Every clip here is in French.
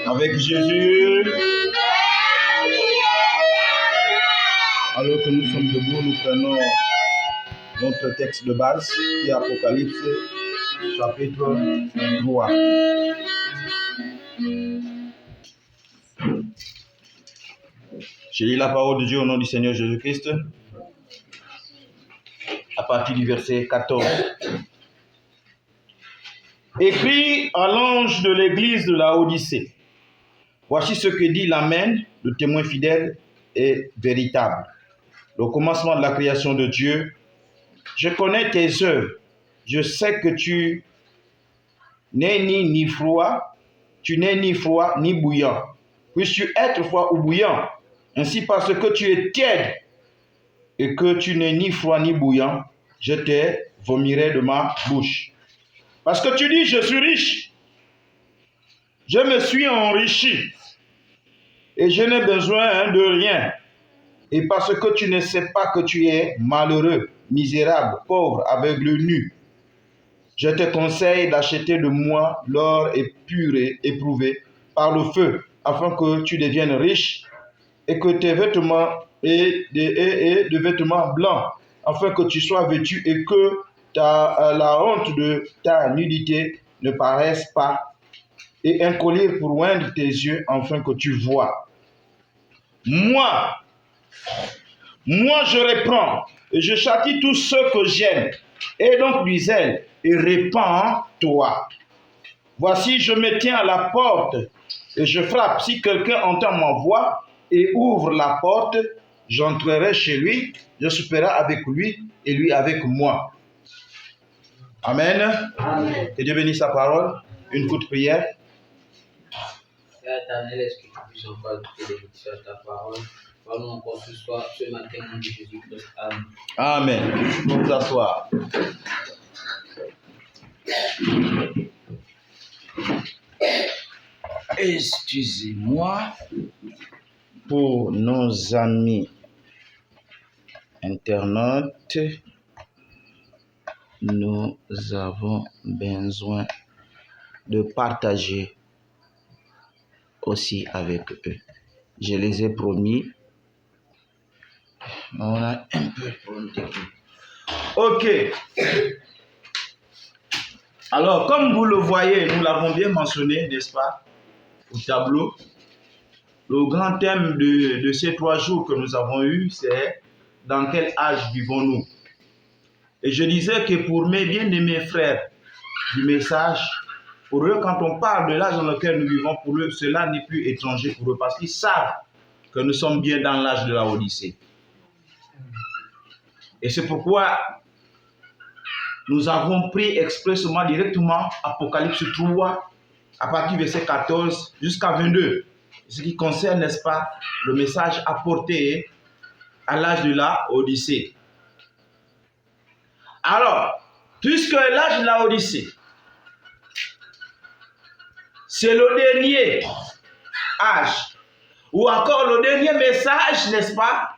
Avec Jésus. Alors que nous sommes debout, nous prenons notre texte de base qui est Apocalypse chapitre 3. Je lis la parole de Dieu au nom du Seigneur Jésus-Christ à partir du verset 14. Écrit à l'ange de l'église de la Odyssée. Voici ce que dit l'Amen, le témoin fidèle et véritable. Le commencement de la création de Dieu. Je connais tes œuvres. Je sais que tu n'es ni froid, ni bouillant. Puisses-tu être froid ou bouillant? Ainsi, parce que tu es tiède et que tu n'es ni froid ni bouillant, je te vomirai de ma bouche. Parce que tu dis, je suis riche, je me suis enrichi et je n'ai besoin de rien. Et parce que tu ne sais pas que tu es malheureux, misérable, pauvre, aveugle, nu, je te conseille d'acheter de moi l'or épuré, éprouvé par le feu, afin que tu deviennes riche et que tes vêtements et de vêtements blancs, afin que tu sois vêtu et que la honte de ta nudité ne paraisse pas, et un collier pour oindre tes yeux, afin que tu vois. Moi, je reprends et je châtie tous ceux que j'aime. Et donc du zèle et répands-toi. Voici, je me tiens à la porte et je frappe. Si quelqu'un entend ma voix et ouvre la porte, j'entrerai chez lui, je souperai avec lui et lui avec moi. Amen. Amen. Que Dieu bénisse sa parole. Une courte prière. Père éternel, est-ce que tu puisses encore te bénéficier de ta parole? Parlons encore ce soir, ce matin, au nom de Jésus-Christ. Amen. Amen. Vous vous asseoir. Excusez-moi pour nos amis internautes. Nous avons besoin de partager aussi avec eux. Je les ai promis. On a un peu de problème technique. Ok. Alors, comme vous le voyez, nous l'avons bien mentionné, n'est-ce pas, au tableau. Le grand thème de ces 3 jours que nous avons eus, c'est dans quel âge vivons-nous? Et je disais que pour mes bien-aimés frères du message, pour eux, quand on parle de l'âge dans lequel nous vivons, pour eux, cela n'est plus étranger pour eux, parce qu'ils savent que nous sommes bien dans l'âge de la Odyssée. Et c'est pourquoi nous avons pris expressément directement Apocalypse 3, à partir du verset 14 jusqu'à 22. Ce qui concerne, n'est-ce pas, le message apporté à l'âge de la Odyssée. Alors, puisque l'âge de la Odyssée, c'est le dernier âge, ou encore le dernier message, n'est-ce pas,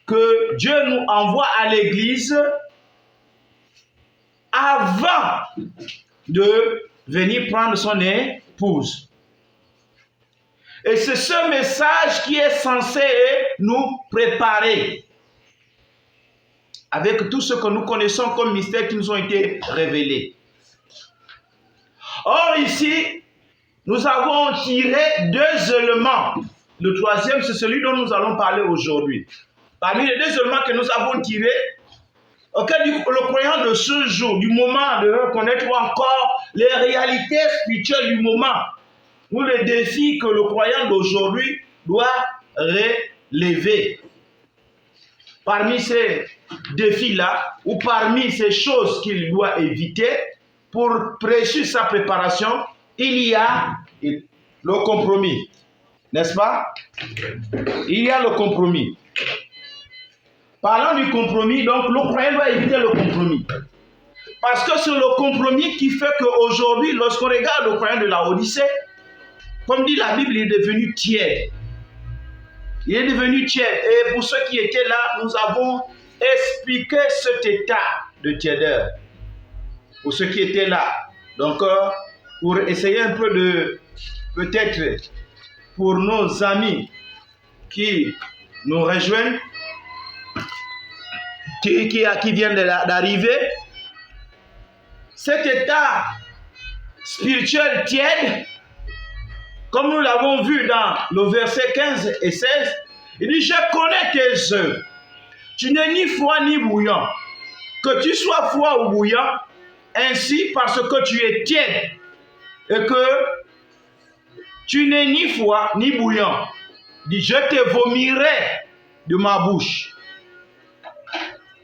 que Dieu nous envoie à l'Église avant de venir prendre son épouse. Et c'est ce message qui est censé nous préparer avec tout ce que nous connaissons comme mystères qui nous ont été révélés. Or ici, nous avons tiré 2 éléments. Le 3e, c'est celui dont nous allons parler aujourd'hui. Parmi les 2 éléments que nous avons tirés, le croyant de ce jour, du moment de reconnaître encore les réalités spirituelles du moment, ou les défis que le croyant d'aujourd'hui doit relever. parmi ces défis-là, ou parmi ces choses qu'il doit éviter, pour réussir sa préparation, il y a le compromis. N'est-ce pas? Il y a le compromis. Parlant du compromis, donc le croyant doit éviter le compromis. Parce que c'est le compromis qui fait qu'aujourd'hui, lorsqu'on regarde le croyant de la Odyssée, comme dit la Bible, il est devenu tiède. Il est devenu tiède. Et pour ceux qui étaient là, nous avons expliqué cet état de tièdeur. Pour ceux qui étaient là. Donc, pour essayer un peu de, peut-être, pour nos amis qui nous rejoignent, qui viennent d'arriver, cet état spirituel tiède, comme nous l'avons vu dans le verset 15 et 16, il dit, je connais tes œuvres. Tu n'es ni froid ni bouillant. Que tu sois froid ou bouillant, ainsi parce que tu es tiède et que tu n'es ni froid ni bouillant. Il dit, je te vomirai de ma bouche.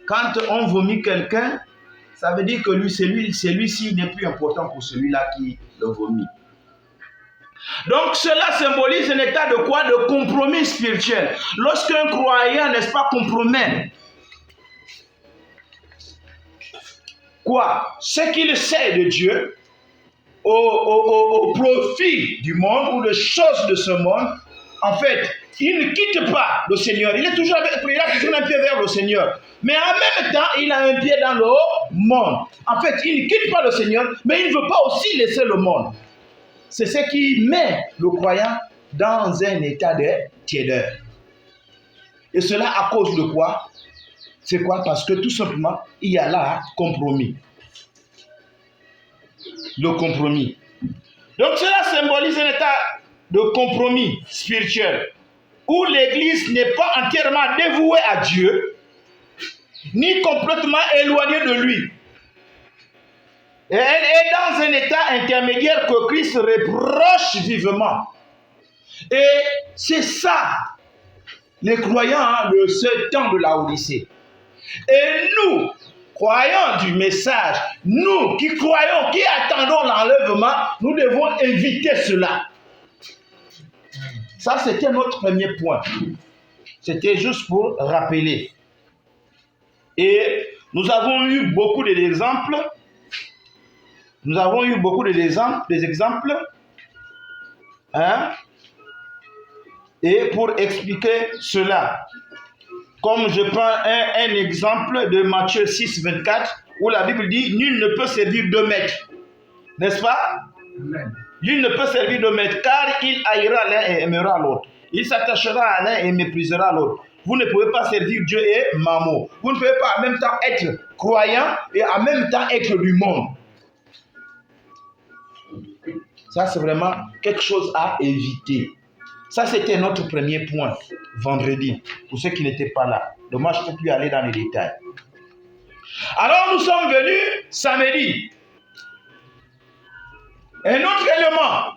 Quand on vomit quelqu'un, ça veut dire que celui-ci n'est plus important pour celui-là qui le vomit. Donc cela symbolise un état de quoi? De compromis spirituel. Lorsqu'un croyant, n'est-ce pas, compromet quoi? Ce qu'il sait de Dieu au profit du monde ou de choses de ce monde, en fait, il ne quitte pas le Seigneur. Il a toujours un pied vers le Seigneur. Mais en même temps, il a un pied dans le monde. En fait, il ne quitte pas le Seigneur, mais il ne veut pas aussi laisser le monde. C'est ce qui met le croyant dans un état de tiédeur. Et cela à cause de quoi? C'est quoi? Parce que tout simplement, il y a là un compromis. Le compromis. Donc cela symbolise un état de compromis spirituel où l'Église n'est pas entièrement dévouée à Dieu, ni complètement éloignée de lui. Et elle est dans un état intermédiaire que Christ reproche vivement. Et c'est ça, les croyants de ce temps de la Odyssée. Et nous, croyants du message, nous qui croyons, qui attendons l'enlèvement, nous devons éviter cela. Ça, c'était notre premier point. C'était juste pour rappeler. Et nous avons eu beaucoup d'exemples. Nous avons eu beaucoup d'exemples. Hein? Et pour expliquer cela, comme je prends un exemple de Matthieu 6, 24, où la Bible dit « Nul ne peut servir deux maîtres ». N'est-ce pas? Amen. Nul ne peut servir deux maîtres, car il haïra l'un et aimera l'autre. Il s'attachera à l'un et méprisera l'autre. Vous ne pouvez pas servir Dieu et Mammon. Vous ne pouvez pas en même temps être croyant et en même temps être du monde. Ça, c'est vraiment quelque chose à éviter. Ça, c'était notre premier point, vendredi, pour ceux qui n'étaient pas là. Dommage, je ne peux plus aller dans les détails. Alors, nous sommes venus samedi. Un autre élément,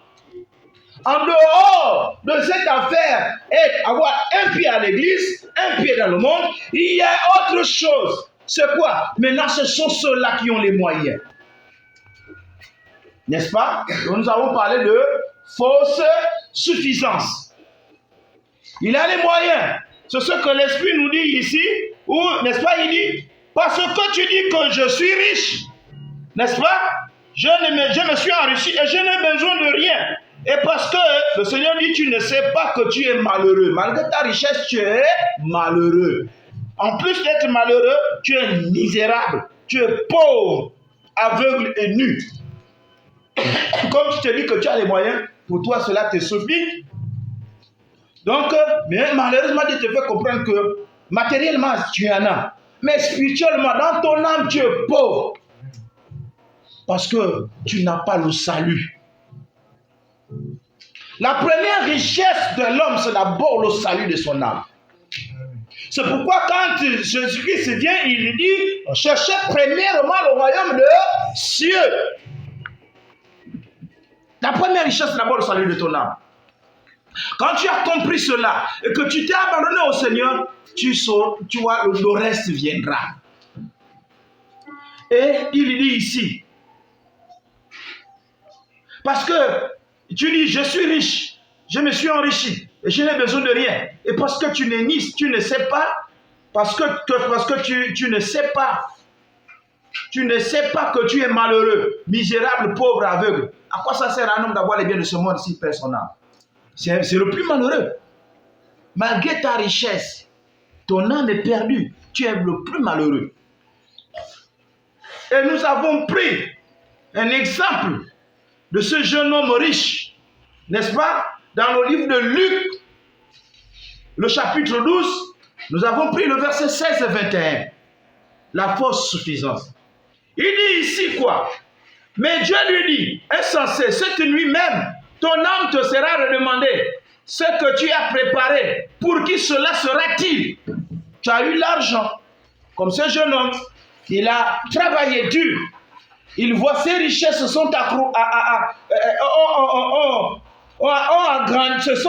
en dehors de cette affaire, est avoir un pied à l'église, un pied dans le monde, il y a autre chose. C'est quoi? Maintenant, ce sont ceux-là qui ont les moyens. N'est-ce pas? Donc, nous avons parlé de fausse suffisance. Il a les moyens. C'est ce que l'Esprit nous dit ici, où, n'est-ce pas, il dit, parce que tu dis que je suis riche, n'est-ce pas? Je me suis enrichi et je n'ai besoin de rien. Et parce que le Seigneur dit, tu ne sais pas que tu es malheureux. Malgré ta richesse, tu es malheureux. En plus d'être malheureux, tu es misérable. Tu es pauvre, aveugle et nu. Comme je te dis que tu as les moyens, pour toi cela te suffit. Donc, mais malheureusement, Dieu te fait comprendre que matériellement, tu en as. Mais spirituellement, dans ton âme, tu es pauvre. Parce que tu n'as pas le salut. La première richesse de l'homme, c'est d'abord le salut de son âme. C'est pourquoi quand Jésus-Christ vient, il dit, cherchez premièrement le royaume de cieux. La première richesse, c'est d'abord le salut de ton âme. Quand tu as compris cela et que tu t'es abandonné au Seigneur, tu vois, le reste viendra. Et il dit ici, parce que tu dis, je suis riche, je me suis enrichi et je n'ai besoin de rien. Et parce que tu n'es ni, tu ne sais pas, parce que tu ne sais pas, tu ne sais pas que tu es malheureux, misérable, pauvre, aveugle. À quoi ça sert à un homme d'avoir les biens de ce monde si personne n'a? C'est le plus malheureux. Malgré ta richesse, ton âme est perdue. Tu es le plus malheureux. Et nous avons pris un exemple de ce jeune homme riche, n'est-ce pas? Dans le livre de Luc, le chapitre 12, nous avons pris le verset 16 et 21. La fausse suffisance. Il dit ici quoi? Mais Dieu lui dit, insensé, cette nuit même, ton âme te sera redemandée. Ce que tu as préparé, pour qui cela sera-t-il? Tu as eu l'argent, comme ce jeune homme, il a travaillé dur. Il voit ses richesses se sont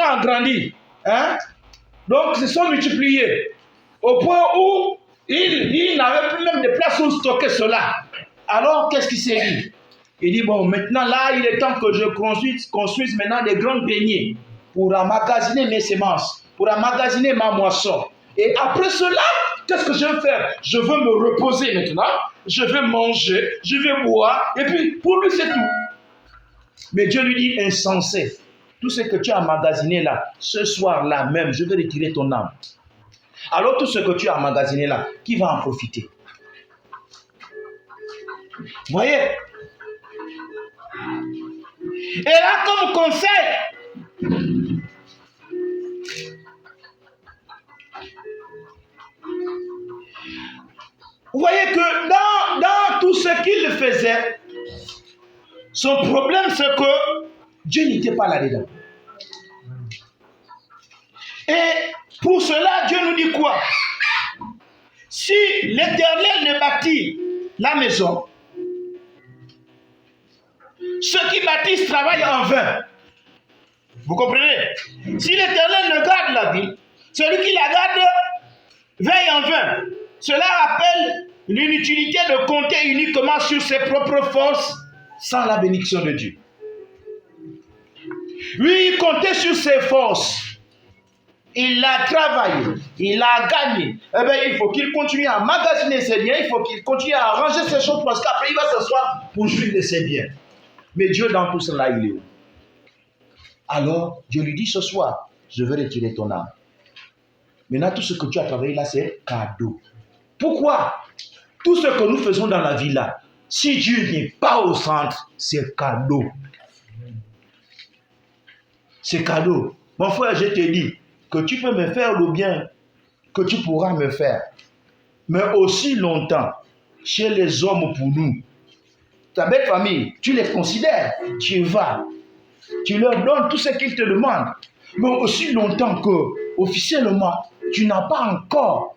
agrandies. Hein? Donc, se sont multipliées. Au point où il n'avait plus même de place où stocker cela. Alors, qu'est-ce qu'il s'est dit? Il dit, bon, maintenant, là, il est temps que je construise maintenant des grands greniers pour emmagasiner mes semences, pour emmagasiner ma moisson. Et après cela, qu'est-ce que je vais faire? Je veux me reposer maintenant, je vais manger, je vais boire, et puis pour lui, c'est tout. Mais Dieu lui dit, insensé, tout ce que tu as emmagasiné là, ce soir-là même, je vais retirer ton âme. Alors tout ce que tu as emmagasiné là, qui va en profiter? Vous voyez? Et là, comme conseil, vous voyez que dans tout ce qu'il faisait, son problème c'est que Dieu n'était pas là-dedans. Et pour cela, Dieu nous dit quoi? Si l'Éternel ne bâtit la maison, ceux qui bâtissent travaillent en vain. Vous comprenez? Si l'Éternel ne garde la ville, celui qui la garde veille en vain. Cela rappelle l'inutilité de compter uniquement sur ses propres forces sans la bénédiction de Dieu. Lui, il comptait sur ses forces. Il a travaillé, il a gagné. Eh bien, il faut qu'il continue à magasiner ses biens, il faut qu'il continue à ranger ses choses parce qu'après, il va s'asseoir pour jouir de ses biens. Mais Dieu, dans tout cela, il est où? Alors, Dieu lui dit ce soir, je vais retirer ton âme. Maintenant, tout ce que tu as travaillé là, c'est cadeau. Pourquoi? Tout ce que nous faisons dans la vie là, si Dieu n'est pas au centre, c'est cadeau. C'est cadeau. Mon frère, je te dis que tu peux me faire le bien que tu pourras me faire. Mais aussi longtemps, chez les hommes pour nous, ta belle famille, tu les considères, tu vas, tu leur donnes tout ce qu'ils te demandent. Mais aussi longtemps que, officiellement, tu n'as pas encore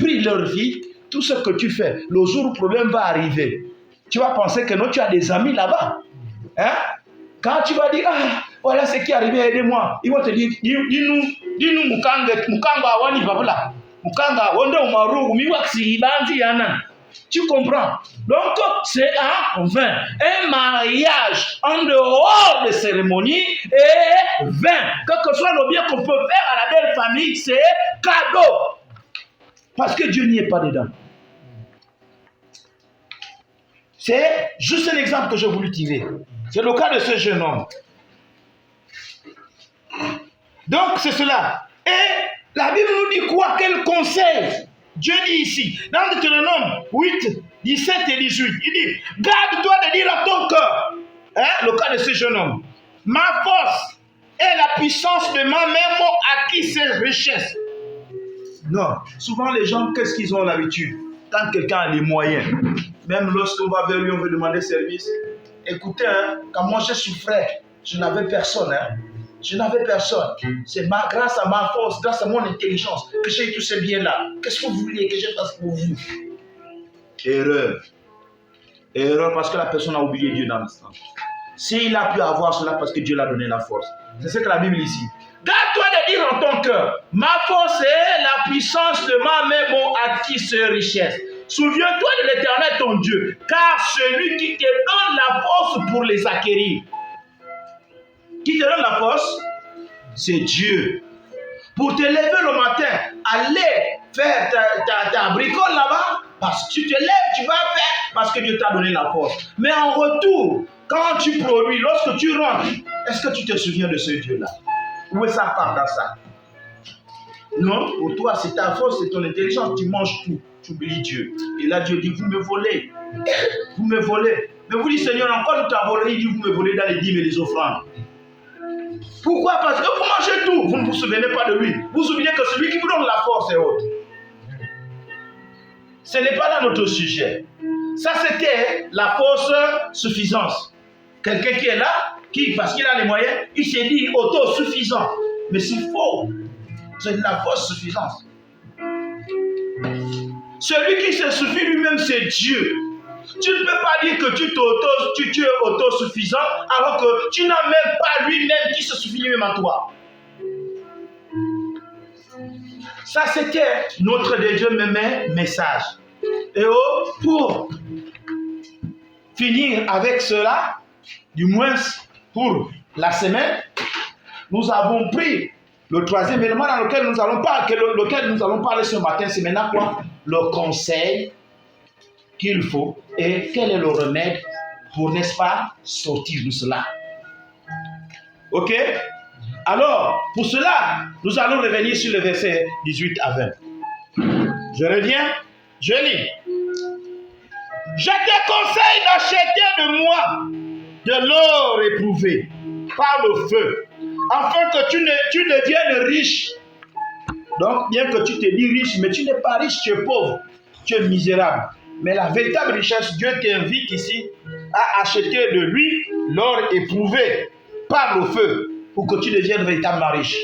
pris leur vie, tout ce que tu fais, le jour où le problème va arriver, tu vas penser que non, tu as des amis là-bas. Hein? Quand tu vas dire, ah, voilà ce qui est arrivé, aidez-moi, ils vont te dire, dis-nous, Mukanga, Wani Babla, Mukanga, Wanda Umaru, Miwaksi, Banzi, Yanan. Tu comprends? Donc, c'est un mariage en dehors des cérémonies et vain. Quel que soit le bien qu'on peut faire à la belle famille, c'est cadeau. Parce que Dieu n'y est pas dedans. C'est juste un exemple que j'ai voulu tirer. C'est le cas de ce jeune homme. Donc, c'est cela. Et la Bible nous dit quoi? Quel conseil Dieu dit ici, dans Deutéronome 8, 17 et 18, il dit, garde-toi de dire à ton cœur, hein, le cas de ce jeune homme, ma force et la puissance de ma main m'ont acquis ces richesses. Non, souvent les gens, qu'est-ce qu'ils ont l'habitude? Quand quelqu'un a les moyens, même lorsqu'on va vers lui, on veut demander service. Écoutez, hein, quand moi je souffrais, je n'avais personne. Hein. Je n'avais personne. C'est grâce à ma force, grâce à mon intelligence, que j'ai eu tous ces biens-là. Qu'est-ce que vous voulez que je fasse pour vous? Erreur. Erreur parce que la personne a oublié Dieu dans l'instant. S'il a pu avoir cela parce que Dieu l'a donné la force. C'est ce que la Bible ici. Garde-toi de dire en ton cœur, ma force est la puissance de ma main m'ont acquis ces richesses. Souviens-toi de l'Éternel ton Dieu, car celui qui te donne la force pour les acquérir. Qui te donne la force? C'est Dieu. Pour te lever le matin, aller faire ta bricole là-bas, parce que tu te lèves, tu vas faire, parce que Dieu t'a donné la force. Mais en retour, quand tu produis, lorsque tu rentres, est-ce que tu te souviens de ce Dieu-là? Où est ça part dans ça? Non, pour toi, c'est ta force, c'est ton intelligence, tu manges tout, tu oublies Dieu. Et là, Dieu dit, vous me volez. Vous me volez. Mais vous dites, Seigneur, encore nous t'as volé, il dit, vous me volez dans les dîmes et les offrandes. Pourquoi? Parce que vous mangez tout, vous ne vous souvenez pas de lui. Vous vous souvenez que celui qui vous donne la force est autre. Ce n'est pas là notre sujet. Ça, c'était la force suffisance. Quelqu'un qui est là, qui, parce qu'il a les moyens, il s'est dit autosuffisant. Mais c'est faux. C'est de la fausse suffisance. Celui qui se suffit lui-même, c'est Dieu. Tu ne peux pas dire que tu es autosuffisant alors que tu n'as même pas lui-même qui se suffit lui-même en toi. Ça, c'était notre Dieu message. Et pour finir avec cela, du moins pour la semaine, nous avons pris le troisième élément dans lequel nous allons parler ce matin. C'est maintenant quoi? Le conseil qu'il faut et quel est le remède pour, n'est-ce pas, sortir de cela. Ok? Alors, pour cela, nous allons revenir sur le verset 18 à 20. Je reviens, je lis. Je te conseille d'acheter de moi de l'or éprouvé par le feu, afin que tu deviennes riche. Donc, bien que tu te dis riche, mais tu n'es pas riche, tu es pauvre, tu es misérable. Mais la véritable richesse, Dieu t'invite ici à acheter de lui l'or éprouvé par le feu pour que tu deviennes véritablement riche.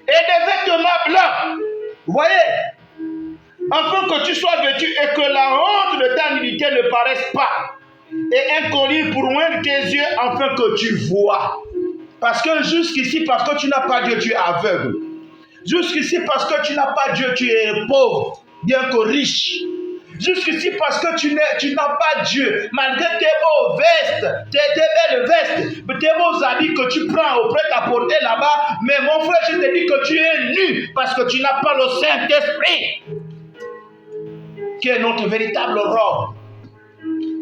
Et des vêtements blancs, vous voyez, afin que tu sois vêtu et que la honte de ta nudité ne paraisse pas. Et un collier pour oindre tes yeux afin que tu vois. Parce que jusqu'ici, parce que tu n'as pas Dieu, tu es aveugle. Jusqu'ici, parce que tu n'as pas Dieu, tu es pauvre, bien que riche. Jusqu'ici, parce que tu n'as pas Dieu, malgré tes beaux vestes, tes belles vestes, tes beaux habits que tu prends au prêt-à-porter là-bas, mais mon frère, je te dis que tu es nu parce que tu n'as pas le Saint-Esprit, qui est notre véritable robe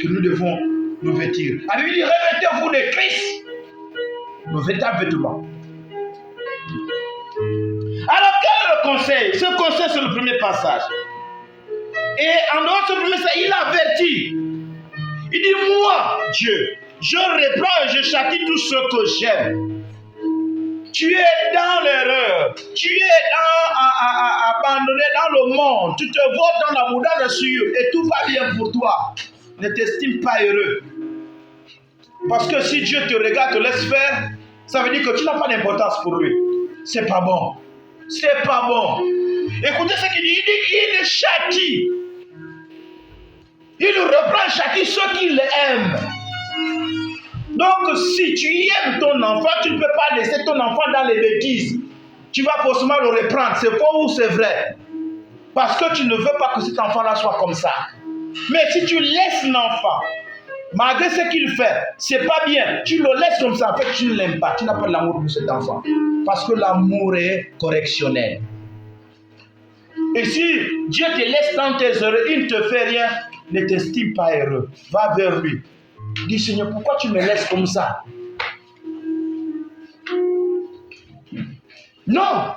que nous devons nous vêtir. La Bible dit, revêtez-vous de Christ, nos véritables vêtements. Alors, quel est le conseil? Ce conseil, c'est le premier passage. Et en dehors de ce premier passage, il avertit. Il dit, moi, Dieu, je reprends et je châtie tout ce que j'aime. Tu es dans l'erreur. Tu es abandonné dans le monde. Tu te votes dans la moudre et tout va bien pour toi. Ne t'estime pas heureux. Parce que si Dieu te regarde, te laisse faire, ça veut dire que tu n'as pas d'importance pour lui. C'est pas bon. C'est pas bon. Écoutez ce qu'il dit. Il châtie. Il reprend châtie ceux qui l'aiment. Donc, si tu aimes ton enfant, tu ne peux pas laisser ton enfant dans les bêtises. Tu vas forcément le reprendre. C'est faux ou c'est vrai? Parce que tu ne veux pas que cet enfant-là soit comme ça. Mais si tu laisses l'enfant, malgré ce qu'il fait, c'est pas bien. Tu le laisses comme ça. En fait, tu ne l'aimes pas. Tu n'as pas de l'amour pour cet enfant. Parce que l'amour est correctionnel. Et si Dieu te laisse dans tes erreurs, il ne te fait rien, ne t'estime pas heureux. Va vers lui. Dis, Seigneur, pourquoi tu me laisses comme ça? Non.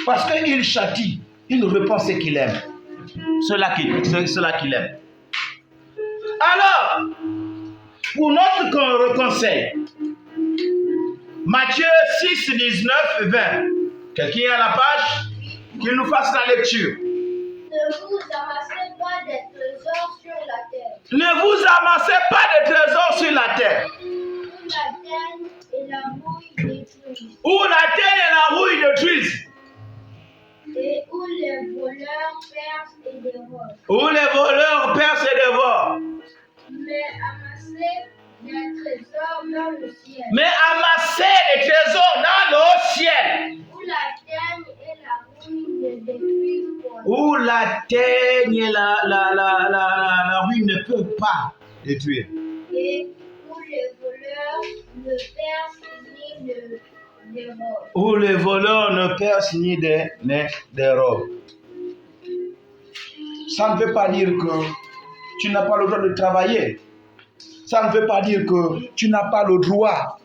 Parce qu'il châtie. Il reprend ce qu'il aime. Cela qu'il aime. Alors, pour notre conseil, Matthieu 6, 19, 20. Quelqu'un est à la page? Qu'il nous fasse la lecture. Ne vous amassez pas des trésors sur la terre. Ne vous amassez pas de trésors sur la terre. Où la terre et la mouille détruisent. Où la terre et la rouille détruisent. Et où les voleurs percent et dévorent. Où les voleurs percent et dévorent. Mais amassez des trésors dans le ciel, Mais amasser des trésors dans le ciel. où la teigne et la ruine ne détruisent point, Où la teigne et la ruine ne peuvent pas détruire. et où les voleurs ne percent ni ne dérobent. Où les voleurs ne percent ni ne dérobent. Ça ne veut pas dire que tu n'as pas le droit de travailler. Ça ne veut pas dire que tu n'as pas le droit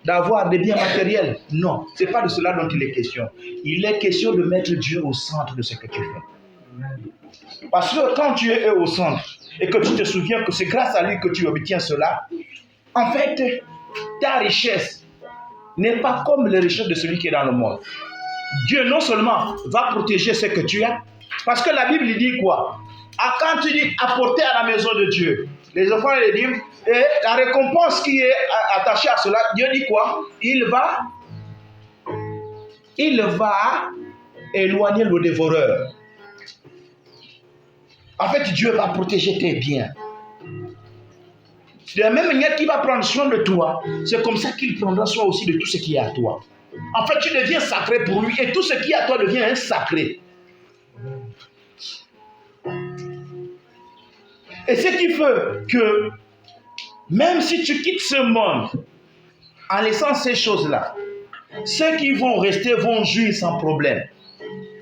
d'avoir des biens matériels. Non, ce n'est pas de cela dont il est question. Il est question de mettre Dieu au centre de ce que tu fais. Parce que quand tu es au centre et que tu te souviens que c'est grâce à lui que tu obtiens cela, en fait, ta richesse n'est pas comme les richesses de celui qui est dans le monde. Dieu non seulement va protéger ce que tu as, parce que la Bible dit quoi? Quand tu dis apporter à la maison de Dieu, les enfants ils disent, et la récompense qui est attachée à cela, Dieu dit quoi? Il va éloigner le dévoreur. En fait, Dieu va protéger tes biens. De la même manière qu'il va prendre soin de toi, c'est comme ça qu'il prendra soin aussi de tout ce qui est à toi. En fait, tu deviens sacré pour lui et tout ce qui est à toi devient un sacré. Et ce qui fait que même si tu quittes ce monde en laissant ces choses-là, ceux qui vont rester vont jouir sans problème.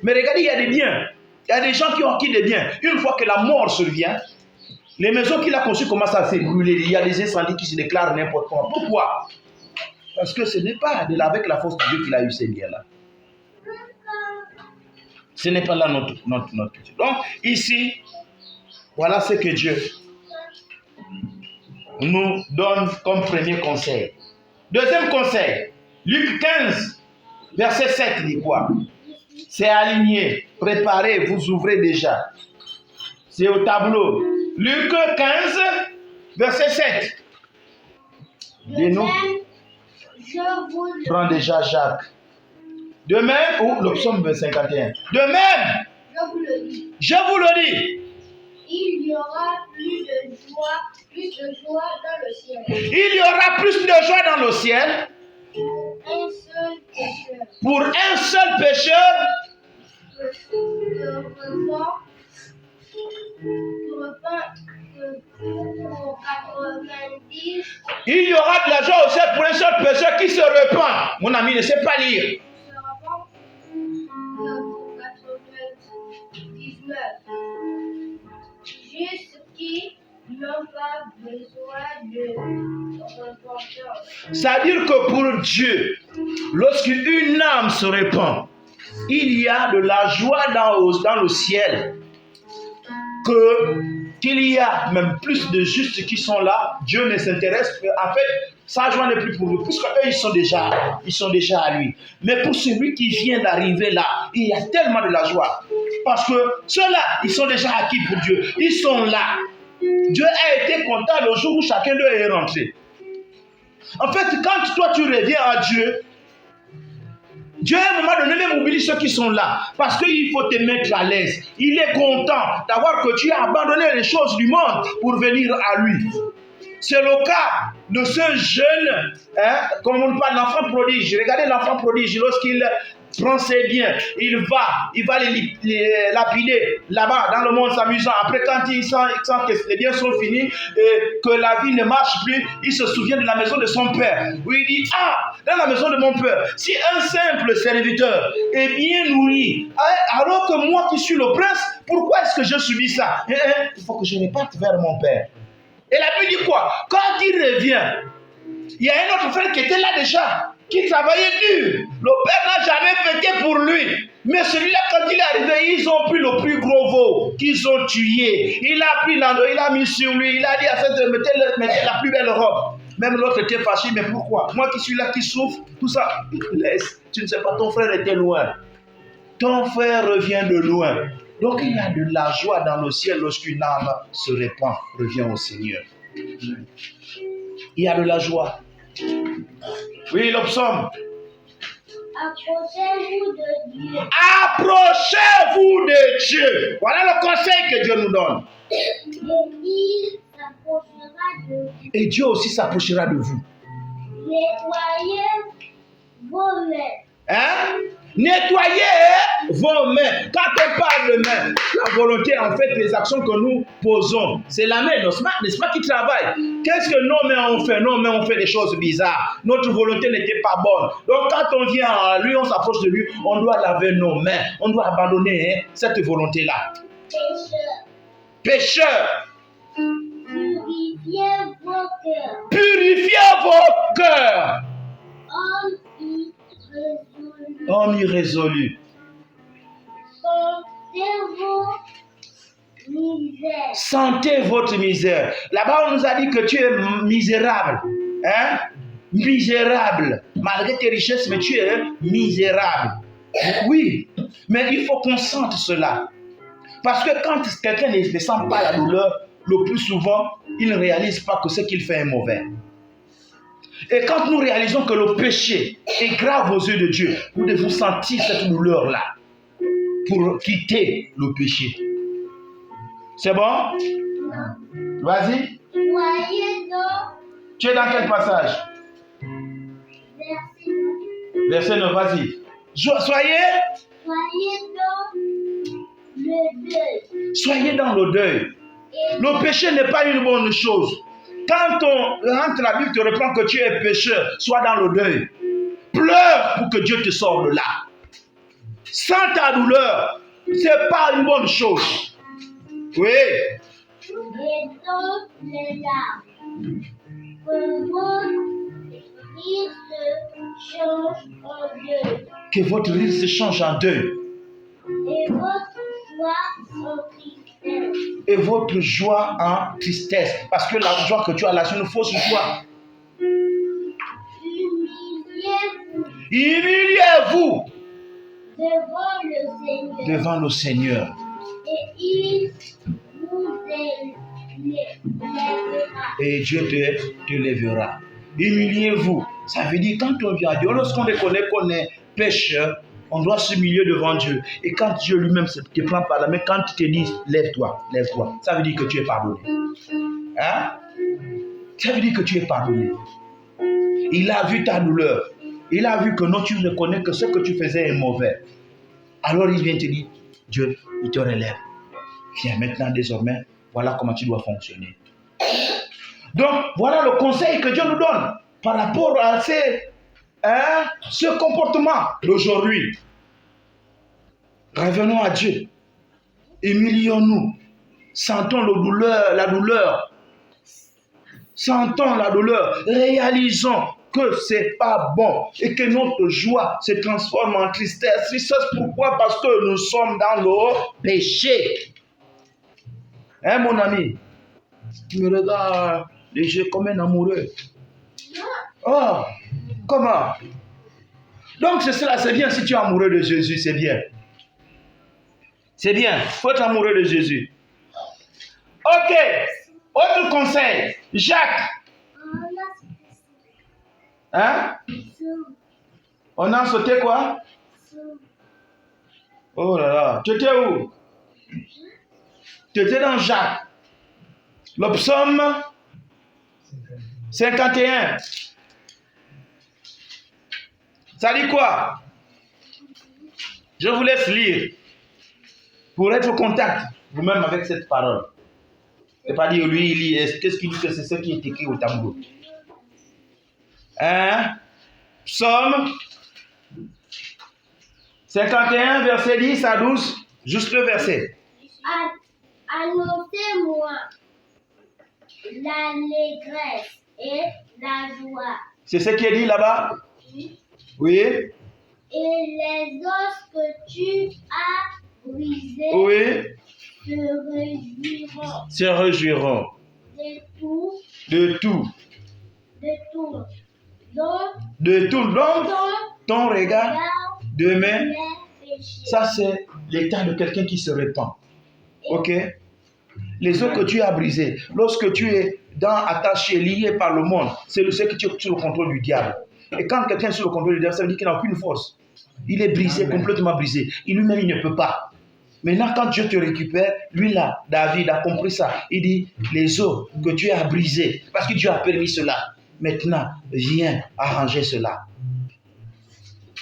Mais regardez, il y a des biens. Il y a des gens qui ont acquis des biens. Une fois que la mort survient, les maisons qu'il a conçues commencent à se brûler. Il y a des incendies qui se déclarent n'importe comment. Pourquoi? Parce que ce n'est pas avec la force de Dieu qu'il a eu ces biens-là. Ce n'est pas là notre culture. Donc, ici, voilà ce que Dieu nous donne comme premier conseil. Deuxième conseil, Luc 15, verset 7 dit quoi? C'est aligné, préparé, vous ouvrez déjà. C'est au tableau. Luc 15, verset 7. Dis-nous. Je vous le Prends déjà Jacques. De même, ou le psaume 51. De même, je vous le dis, je vous le dis, il y aura plus de joie dans le ciel il y aura plus de joie dans le ciel pour un seul pécheur pour un seul pécheur que pour 90 il y aura de la joie au ciel pour un seul pécheur qui se repent. Mon ami ne sait pas lire. se repent que pour 99 juste qui n'ont pas besoin de repentance. C'est-à-dire que pour Dieu, lorsqu'une âme se répand, il y a de la joie dans le ciel. Qu'il y a même plus de justes qui sont là, Dieu ne s'intéresse. En fait, sa joie n'est plus pour nous, puisque eux, ils sont déjà à lui. Mais pour celui qui vient d'arriver là, il y a tellement de la joie. Parce que ceux-là, ils sont déjà acquis pour Dieu. Ils sont là. Dieu a été content le jour où chacun d'eux est rentré. En fait, quand toi tu reviens à Dieu, Dieu à un moment donné même oublie ceux qui sont là. Parce qu'il faut te mettre à l'aise. Il est content d'avoir que tu as abandonné les choses du monde pour venir à lui. C'est le cas de ce jeune, comme on parle d'enfant prodige. Regardez l'enfant prodige, lorsqu'il prend ses biens, il va les lapider là-bas dans le monde s'amusant. Après, quand il sent que les biens sont finis et que la vie ne marche plus, il se souvient de la maison de son père. Où il dit, dans la maison de mon père, si un simple serviteur est bien nourri, alors que moi qui suis le prince, pourquoi est-ce que je subis ça? Il faut que je reparte vers mon père. Et la Bible dit quoi? Quand il revient, il y a un autre frère qui était là déjà, qui travaillait dur. Le père n'a jamais fêté pour lui. Mais celui-là, quand il est arrivé, ils ont pris le plus gros veau qu'ils ont tué. Il a pris l'endroit, il a mis sur lui, il a dit à cette mettez la plus belle robe. Même l'autre était fâché, mais pourquoi? Moi qui suis là, qui souffre, tout ça, laisse. Tu ne sais pas, ton frère était loin. Ton frère revient de loin. Donc il y a de la joie dans le ciel lorsqu'une âme se répand, revient au Seigneur. Il y a de la joie. Oui, le psaume. Approchez-vous de Dieu. Approchez-vous de Dieu. Voilà le conseil que Dieu nous donne. Et il s'approchera de vous. Et Dieu aussi s'approchera de vous. Nettoyez vos mains. Hein? Nettoyez vos mains. Quand on parle de mains, la volonté, en fait, les actions que nous posons, c'est la main, n'est-ce pas, qui travaille. Qu'est-ce que nos mains ont fait? Nos mains ont fait des choses bizarres. Notre volonté n'était pas bonne. Donc, quand on vient à lui, on s'approche de lui, on doit laver nos mains. On doit abandonner cette volonté-là. Pécheurs. Purifiez vos cœurs. Purifiez vos cœurs. Hommes irrésolus. Homme irrésolu. Sentez vos misères. Sentez votre misère. Là-bas, on nous a dit que tu es misérable. Hein? Misérable. Malgré tes richesses, mais tu es misérable. Oui, mais il faut qu'on sente cela. Parce que quand quelqu'un ne sent pas la douleur, le plus souvent, il ne réalise pas que ce qu'il fait est mauvais. Et quand nous réalisons que le péché est grave aux yeux de Dieu, nous devons sentir cette douleur-là pour quitter le péché. C'est bon? Vas-y. Soyez donc. Tu es dans quel passage? Verset 9. Verset 9, vas-y. Soyez dans le deuil. Soyez dans le deuil. Le péché n'est pas une bonne chose. Quand la Bible te reprend que tu es pécheur, sois dans le deuil. Pleure pour que Dieu te sorte de là. Sans ta douleur, c'est pas une bonne chose. Oui. Et dans les larmes. Que votre rire se change en deuil. Que votre rire se change en deuil. Et votre joie en tristesse. Et votre joie en tristesse. Parce que la joie que tu as là, c'est une fausse joie. Humiliez-vous Humiliez-vous devant le Seigneur. devant le Seigneur. Et il vous élèvera. Et Dieu te lèvera. Humiliez-vous. Ça veut dire quand on vient à Dieu, lorsqu'on reconnaît qu'on est pécheur, on doit s'humilier devant Dieu. Et quand Dieu lui-même te prend par la main, quand il te dit lève-toi, lève-toi, ça veut dire que tu es pardonné. Hein? Ça veut dire que tu es pardonné. Il a vu ta douleur. Il a vu que non, tu reconnais que ce que tu faisais est mauvais. Alors il vient te dire, Dieu, il te relève. Viens maintenant, désormais, voilà comment tu dois fonctionner. Donc, voilà le conseil que Dieu nous donne par rapport à ce comportement d'aujourd'hui. Revenons à Dieu. Humilions-nous. Sentons la douleur. Sentons la douleur. Réalisons que c'est pas bon et que notre joie se transforme en tristesse. Pourquoi? Parce que nous sommes dans le péché. Hein, mon ami? Tu me regardes les yeux comme un amoureux. Oh, comment? Donc c'est cela, c'est bien si tu es amoureux de Jésus, c'est bien. C'est bien, il faut être amoureux de Jésus. Ok, autre conseil. Jacques. Hein? On a sauté quoi? Oh là là, tu étais où? Tu étais dans Jacques. Le psaume 51. Ça dit quoi? Je vous laisse lire pour être au contact vous-même avec cette parole. C'est pas dire lui, il lit. Qu'est-ce qu'il dit que c'est ce qui est écrit au tableau? Hein? Psaume 51, verset 10 à 12. Juste le verset. Annoncez-moi l'allégresse et la joie. C'est ce qui est dit là-bas? Oui. Et les os que tu as brisés Oui. se réjouiront. De tout. Donc, ton regard demain, ça c'est l'état de quelqu'un qui se répand. Ok? Les os que tu as brisés, lorsque tu es attaché, lié par le monde, c'est ce que tu es sous le contrôle du diable. Et quand quelqu'un est sous le contrôle du diable, ça veut dire qu'il n'a aucune force. Il est brisé, complètement brisé. Il lui-même, il ne peut pas. Maintenant, quand Dieu te récupère, lui là, David a compris ça. Il dit, les eaux que Dieu a brisées, parce que Dieu a permis cela. Maintenant, viens arranger cela.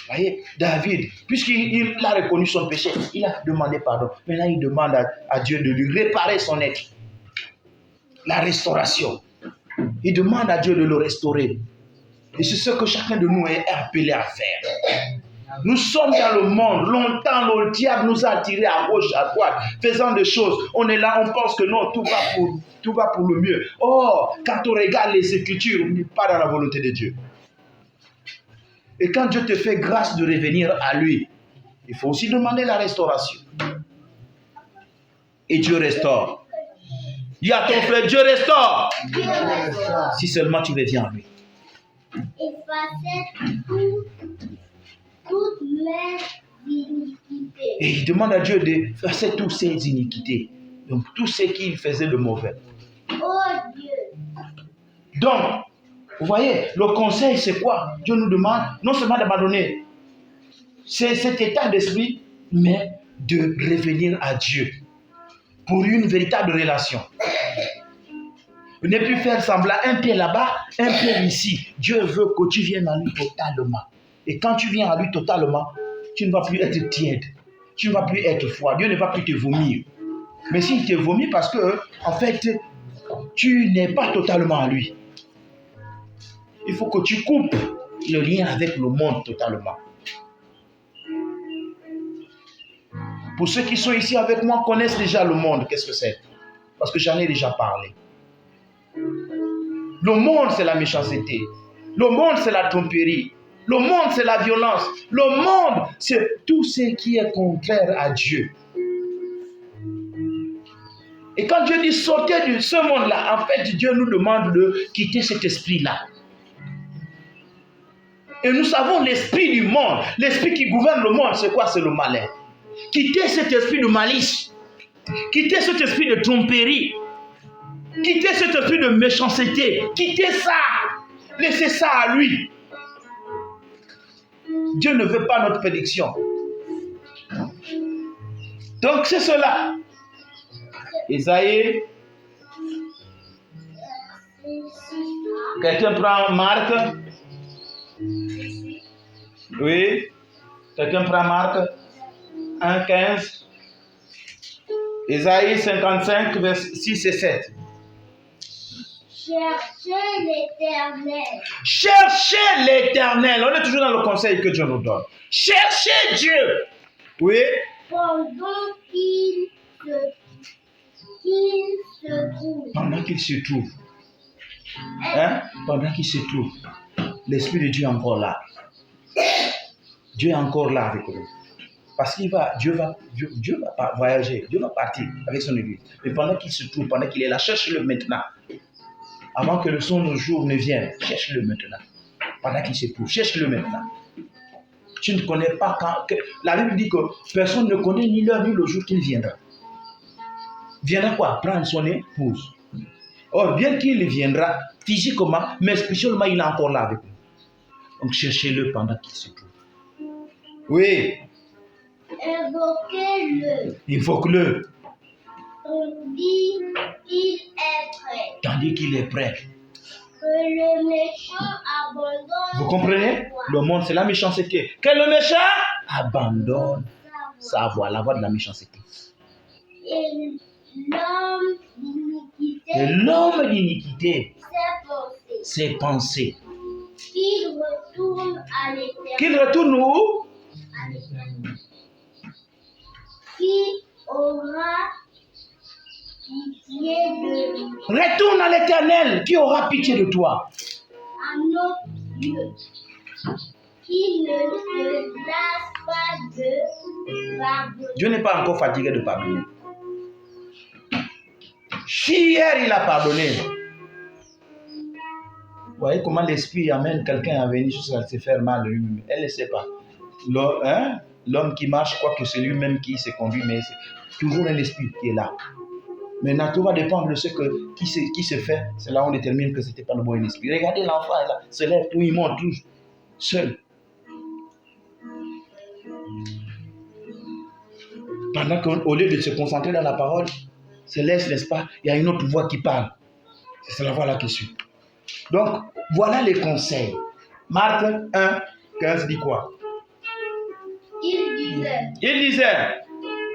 Vous voyez, David, puisqu'il a reconnu son péché, il a demandé pardon. Maintenant, il demande à Dieu de lui réparer son être. La restauration. Il demande à Dieu de le restaurer. Et c'est ce que chacun de nous est appelé à faire. Nous sommes dans le monde. Longtemps, le diable nous a attirés à gauche, à droite, faisant des choses. On est là, on pense que non, tout va pour le mieux. Or, quand on regarde les Écritures, on n'est pas dans la volonté de Dieu. Et quand Dieu te fait grâce de revenir à lui, il faut aussi demander la restauration. Et Dieu restaure. Dis à ton frère, Dieu restaure. Dieu restaure. Si seulement tu reviens à lui. Effacez toutes mes iniquités. Et il demande à Dieu d'effacer toutes ses iniquités. Donc tout ce qu'il faisait de mauvais. Oh Dieu. Donc, vous voyez, le conseil c'est quoi? Dieu nous demande non seulement d'abandonner cet état d'esprit, mais de revenir à Dieu pour une véritable relation. Ne plus faire semblant, un pied là-bas, un pied ici. Dieu veut que tu viennes à lui totalement. Et quand tu viens à lui totalement, tu ne vas plus être tiède. Tu ne vas plus être froid. Dieu ne va plus te vomir. Mais s'il te vomit parce que, en fait, tu n'es pas totalement à lui. Il faut que tu coupes le lien avec le monde totalement. Pour ceux qui sont ici avec moi, connaissent déjà le monde. Qu'est-ce que c'est? Parce que j'en ai déjà parlé. Le monde, c'est la méchanceté. Le monde, c'est la tromperie. Le monde, c'est la violence. Le monde, c'est tout ce qui est contraire à Dieu. Et quand Dieu dit sortez de ce monde-là, en fait, Dieu nous demande de quitter cet esprit-là. Et nous savons l'esprit du monde, l'esprit qui gouverne le monde, c'est quoi? C'est le malin. Quittez cet esprit de malice. Quittez cet esprit de tromperie. Quittez cet esprit de méchanceté. Quittez ça. Laissez ça à lui. Dieu ne veut pas notre prédiction. Donc c'est cela. Isaïe. Quelqu'un prend Marc? Oui. Quelqu'un prend Marc 1,15. Isaïe 55, versets 6 et 7. Cherchez l'Éternel. Cherchez l'Éternel. On est toujours dans le conseil que Dieu nous donne. Cherchez Dieu. Oui. Pendant qu'il se trouve. Pendant qu'il se trouve. Hein? Pendant qu'il se trouve. L'Esprit de Dieu est encore là. Dieu est encore là avec nous. Parce qu'il va, Dieu va voyager, Dieu va partir avec son Église. Mais pendant qu'il se trouve, pendant qu'il est là, cherche-le maintenant. Avant que le son jour ne vienne, cherche-le maintenant. Pendant qu'il se trouve, cherche-le maintenant. Tu ne connais pas quand... La Bible dit que personne ne connaît ni l'heure ni le jour qu'il viendra. Viendra quoi? Prendre son épouse. Or, bien qu'il viendra physiquement, mais spirituellement, il est encore là avec nous. Donc, cherchez-le pendant qu'il se trouve. Oui. Invoquez-le. Invoque-le. Tandis qu'il est prêt. Tandis qu'il est prêt. Que le méchant abandonne. Vous comprenez? Le monde, c'est la méchanceté. Que le méchant abandonne sa voie, la voie de la méchanceté. Et l'homme d'iniquité. Et l'homme d'iniquité, Ses pensées. ses pensées. Qu'il retourne à l'Éternel. Qu'il retourne où? À l'Éternel. Qui aura pitié de lui. Retourne à l'Éternel, qui aura pitié de toi. À notre Dieu. Qui ne se lasse pas de pardonner. Dieu n'est pas encore fatigué de pardonner. Hier, il a pardonné. Vous voyez comment l'esprit amène quelqu'un à venir jusqu'à se faire mal lui-même. Elle ne sait pas. L'homme qui marche croit que c'est lui-même qui se conduit, mais c'est toujours un esprit qui est là. Maintenant, tout va dépendre de ce qui se fait. C'est là où on détermine que ce n'était pas le bon esprit. Regardez l'enfant, là, se lève, tout, il monte, tout, seul. Pendant qu'au lieu de se concentrer dans la parole, se laisse, n'est-ce pas, il y a une autre voix qui parle. C'est la voix là qui suit. Donc, voilà les conseils. Marc 1, 15 dit quoi? Il disait,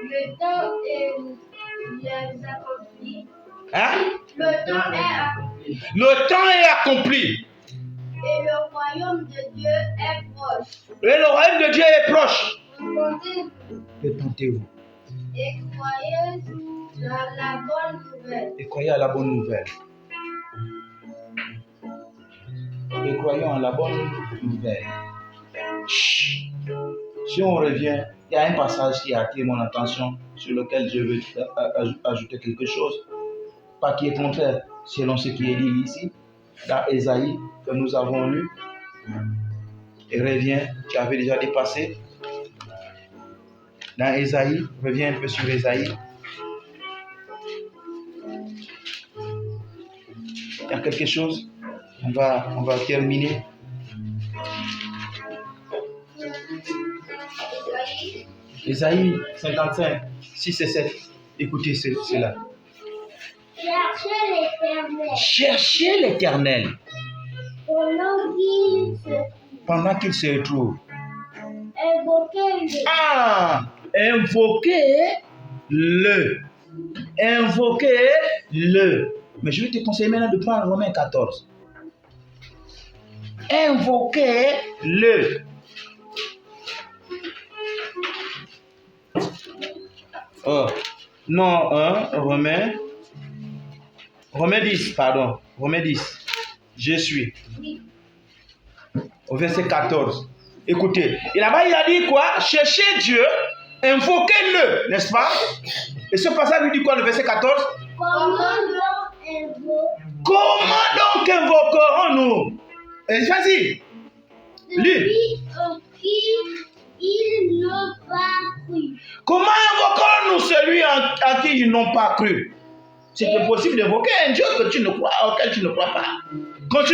le temps est accompli. Hein? Le temps est accompli. Le temps est accompli. Et le royaume de Dieu est proche. Et le royaume de Dieu est proche. Répondez-vous Répondez-vous. et croyez dans la bonne nouvelle. Et croyez à la bonne nouvelle. Et croyons à la bonne nouvelle. Chut. Si on revient, il y a un passage qui a attiré mon attention sur lequel je veux ajouter quelque chose, pas qui est contraire, selon ce qui est dit ici, dans Ésaïe, que nous avons lu. Et reviens, tu avais déjà dépassé. Dans Ésaïe, reviens un peu sur Ésaïe. Il y a quelque chose, on va terminer. Ésaïe 55, 6 et 7. Écoutez cela. Cherchez l'Éternel. Cherchez l'Éternel Pendant qu'il se trouve. pendant qu'il se trouve. Invoquez-le. Ah, invoquez-le. Invoquez-le. Mais je vais te conseiller maintenant de prendre Romains 14. Invoquez-le. Oh, non, Romains 10, pardon. Romains 10. Je suis. Au verset 14. Écoutez, et là-bas il a dit quoi? Cherchez Dieu, invoquez-le, n'est-ce pas? Et ce passage lui dit quoi, le verset 14? Comment donc invoquerons-nous? Vas-y. Lis. Ils n'ont pas cru. Comment invoquerons-nous celui en qui ils n'ont pas cru? C'est possible d'invoquer un Dieu auquel tu ne crois pas. Quand tu